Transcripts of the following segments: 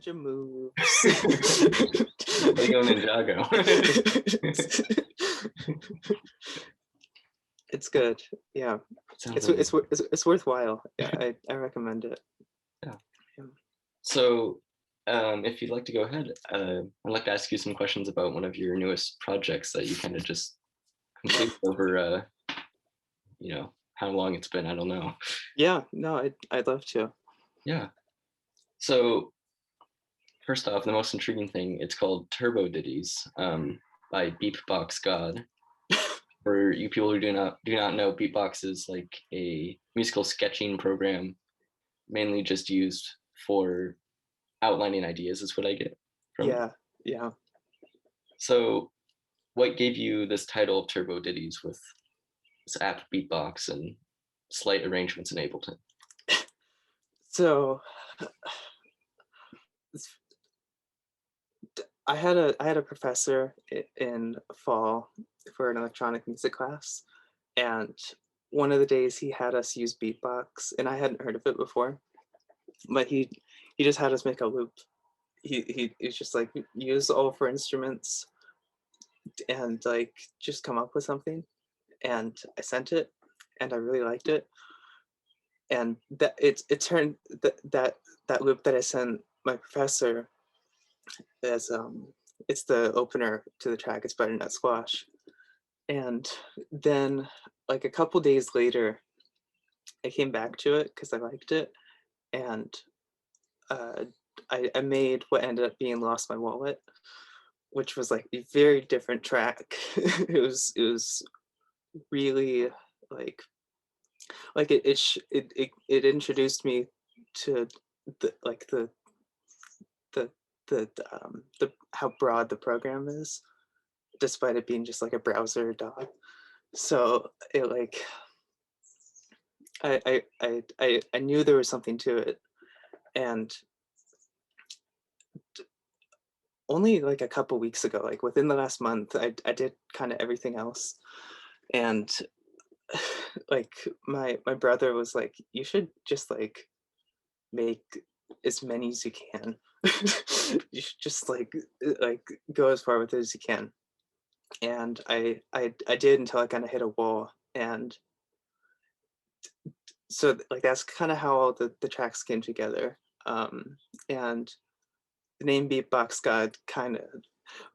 Ninja moves. Lego Ninjago. It's good. Yeah, it's worthwhile. Yeah, I recommend it. Yeah. So, if you'd like to go ahead, I'd like to ask you some questions about one of your newest projects that you kind of just completed over, how long it's been. I don't know. Yeah, no, I'd love to. Yeah. So, first off, the most intriguing thing, it's called Turbo Ditties by BeepBox God. For you people who do not know, BeepBox is like a musical sketching program, mainly just used for outlining ideas, is what I get from it. Yeah. So what gave you this title of Turbo Ditties with this app BeepBox and slight arrangements in Ableton? So I had a professor in fall for an electronic music class, and one of the days he had us use BeepBox, and I hadn't heard of it before, but he just had us make a loop. He's just like, use all 4 instruments and like just come up with something, and I sent it, and I really liked it, and that it turned that loop that I sent my professor as it's the opener to the track It's Better Not Squash. And then like a couple days later I came back to it because I liked it, and I made what ended up being Lost My Wallet, which was like a very different track. it was really like it introduced me to the how broad the program is, despite it being just like a browser dog. So it like I knew there was something to it, and only like a couple weeks ago, like within the last month, I did kind of everything else, and like my brother was like, you should just like make as many as you can. You should just like go as far with it as you can. And I did until I kind of hit a wall, and so like that's kind of how all the tracks came together. And the name BeepBox God kind of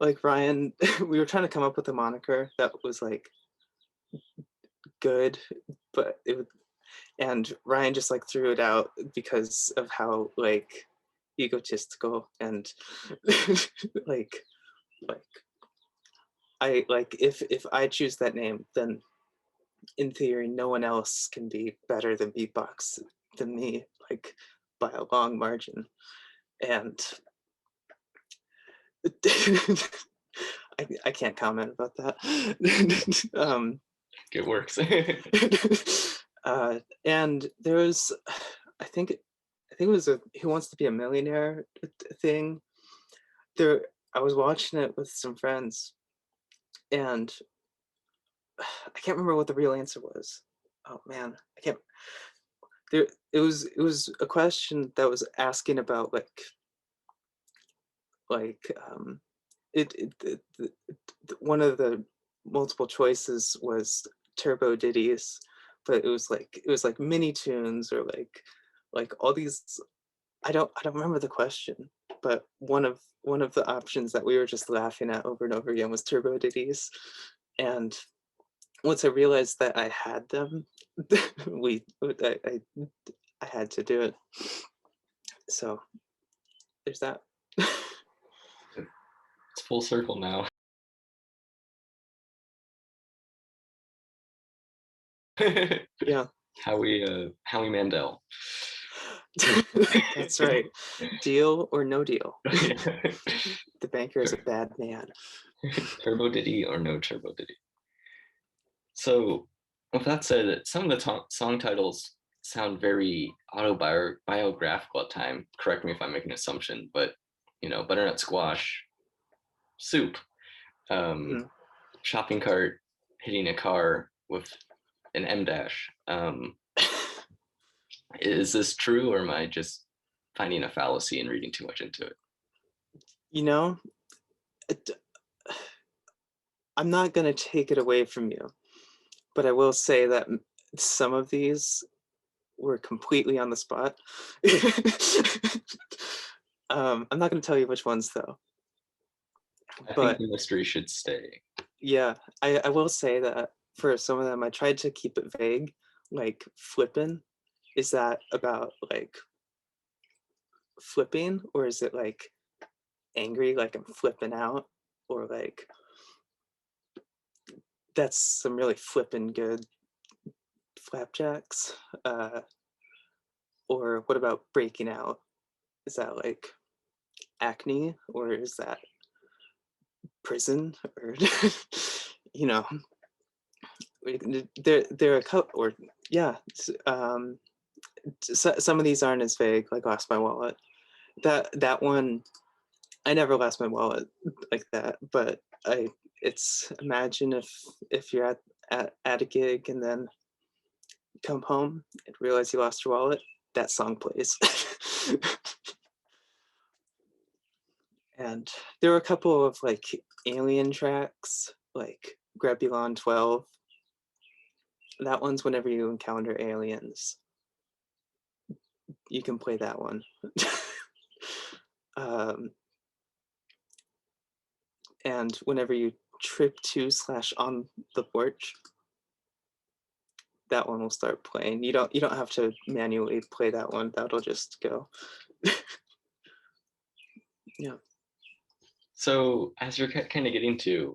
like Ryan. We were trying to come up with a moniker that was like good, but it would, and Ryan just like threw it out because of how like egotistical and like I like if I choose that name, then in theory no one else can be better than BeepBox than me, like by a long margin. And I can't comment about that. It works. And there was, I think it was a Who Wants to Be a Millionaire thing. There, I was watching it with some friends, and I can't remember what the real answer was. Oh man, I can't. There, it was a question that was asking about one of the multiple choices was Turbo Ditties, but it was like mini tunes or like all these. I don't remember the question, but one of the options that we were just laughing at over and over again was Turbo Ditties. And once I realized that I had them, I had to do it. So there's that. It's full circle now. Yeah. Howie Mandel. That's right. Deal or no deal. The banker is a bad man. Turbo Ditty or no Turbo Ditty. So with that said, some of the song titles sound very autobiographical at time. Correct me if I'm making an assumption, but Butternut Squash, Soup, Shopping Cart, Hitting a Car with an M dash. Is this true, or am I just finding a fallacy and reading too much into it? You know, it, I'm not gonna take it away from you, but I will say that some of these were completely on the spot. I'm not gonna tell you which ones though, I think but the mystery should stay. yeah, I will say that for some of them, I tried to keep it vague, like flippin'. Is that about like flipping, or is it like angry, like I'm flipping out, or like that's some really flippin' good flapjacks? Or what about breaking out? Is that like acne, or is that prison, or you know, there are a couple, or yeah, some of these aren't as vague, like lost my wallet. That one, I never lost my wallet like that, but I it's imagine if you're at a gig and then come home and realize you lost your wallet, that song plays. And there were a couple of like alien tracks, like Grabulon 12. That one's whenever you encounter aliens, you can play that one. um, and whenever you trip to slash on the porch, that one will start playing. You don't have to manually play that one. That'll just go. Yeah. So as you're kind of getting to,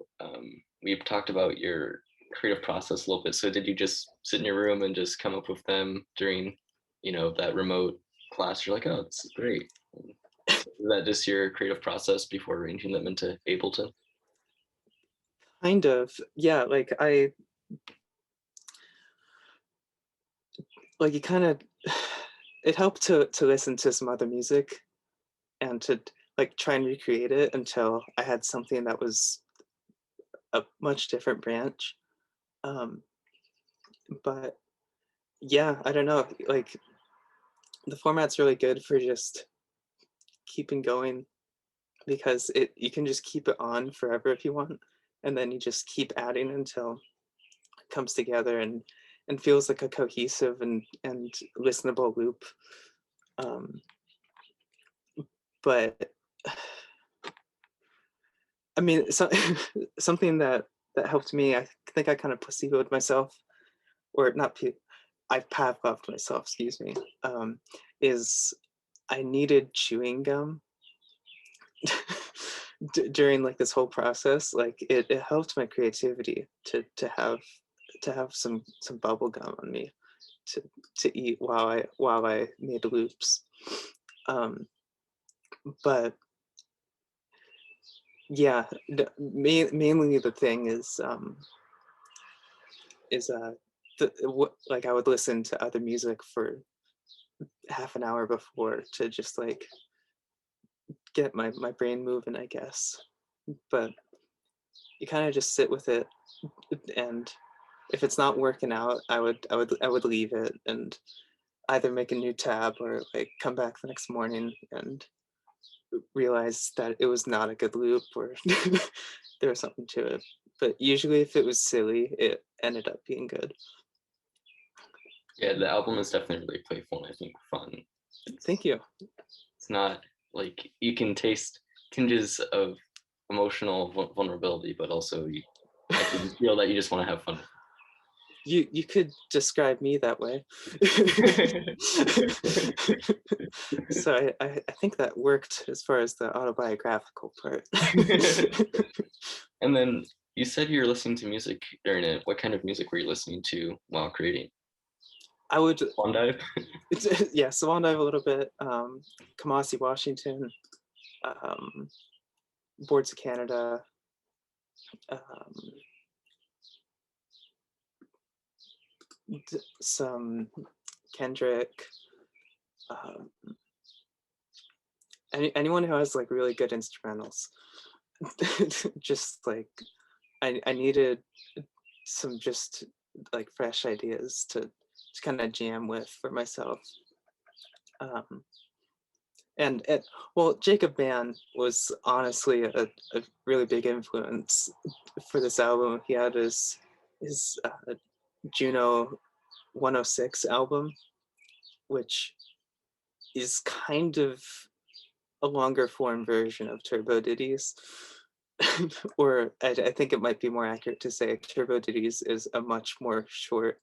we've talked about your creative process a little bit. So did you just sit in your room and just come up with them during, that remote class? You're like, oh, this is great. Is that just your creative process before arranging them into Ableton? Kind of. Yeah, like it kind of it helped to listen to some other music and to like try and recreate it until I had something that was a much different branch. Um, but yeah, I don't know. Like the format's really good for just keeping going because it you can just keep it on forever if you want, and then you just keep adding until it comes together and feels like a cohesive and listenable loop. Um, but I mean, something that helped me. I think I kind of placeboed myself, or not. I Pavloved myself. Excuse me. Is I needed chewing gum during like this whole process. Like it helped my creativity to have some bubble gum on me to to eat while I made loops. Um, but yeah, mainly the thing is like I would listen to other music for half an hour before to just like get my brain moving, I guess. But you kind of just sit with it, and if it's not working out, I would leave it and either make a new tab or like come back the next morning and realize that it was not a good loop or there was something to it. But usually, if it was silly, it ended up being good. Yeah, the album is definitely really playful and I think fun. It's, Thank you. it's not like you can taste tinges of emotional vulnerability, but also I can feel that you just want to have fun. You could describe me that way. So I think that worked as far as the autobiographical part. And then you said you were listening to music during it. What kind of music were you listening to while creating? I would, Swan dive? yeah, Salon Dive a little bit, Kamasi, Washington, um, Boards of Canada, um, some Kendrick, um, anyone who has like really good instrumentals. Just like I needed some just like fresh ideas to kind of jam with for myself. Um, Well, Jacob Mann was honestly a really big influence for this album. He had his Juno 106 album, which is kind of a longer form version of Turbo Ditties. Or I think it might be more accurate to say Turbo Ditties is a much more short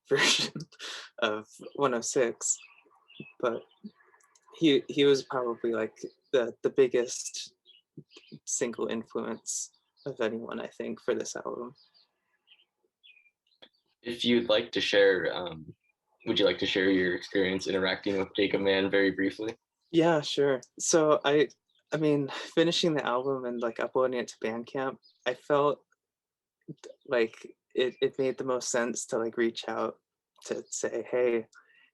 version of 106. But he was probably like the biggest single influence of anyone, I think, for this album. If you'd like to share, would you like to share your experience interacting with Jacob Mann very briefly? Yeah, sure. So I mean, finishing the album and like uploading it to Bandcamp, I felt like it made the most sense to like reach out to say, hey,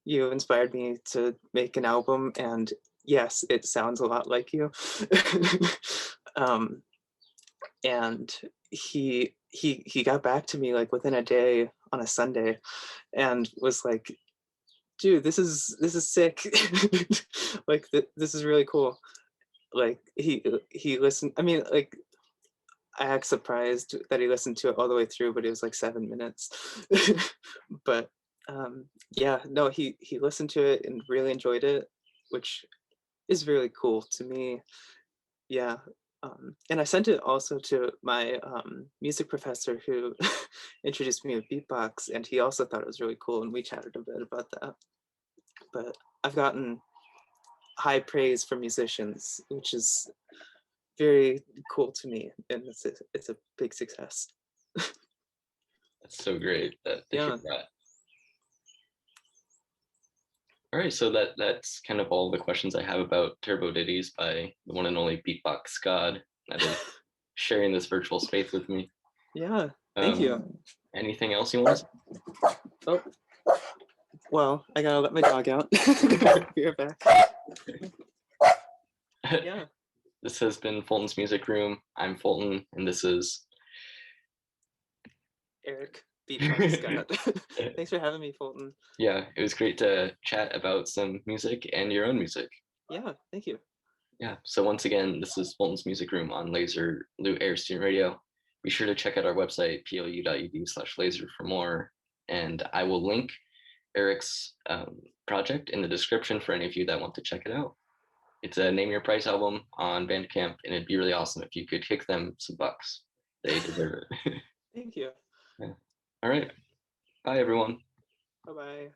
you inspired me to make an album, and yes, it sounds a lot like you. um, and he got back to me like within a day on a Sunday, and was like, dude, this is sick. Like this is really cool. Like he listened. I mean, like I act surprised that he listened to it all the way through, but it was like 7 minutes. But yeah, no, he listened to it and really enjoyed it, which is really cool to me. Yeah. And I sent it also to my music professor who introduced me with BeepBox, and he also thought it was really cool, and we chatted a bit about that. But I've gotten high praise from musicians, which is very cool to me, and it's a big success. That's so great to hear Yeah. that. All right, so that's kind of all the questions I have about Turbo Ditties by the one and only BeepBox God that is sharing this virtual space with me. Yeah. Thank you. Anything else you want to Oh, well, I gotta let my dog out. Be right back. say? Yeah. This has been Fulton's Music Room. I'm Fulton, and this is Eric, BeepBox God. Thanks for having me, Fulton. yeah, it was great to chat about some music and your own music. Yeah, thank you. Yeah, so once again, this is Fulton's Music Room on Laser Loot Air Student Radio. Be sure to check out our website, plu.edu/laser for more. And I will link Eric's project in the description for any of you that want to check it out. It's a Name Your Price album on Bandcamp, and it'd be really awesome if you could kick them some bucks. They deserve it. Thank you. Yeah. All right. Bye, everyone. Bye bye.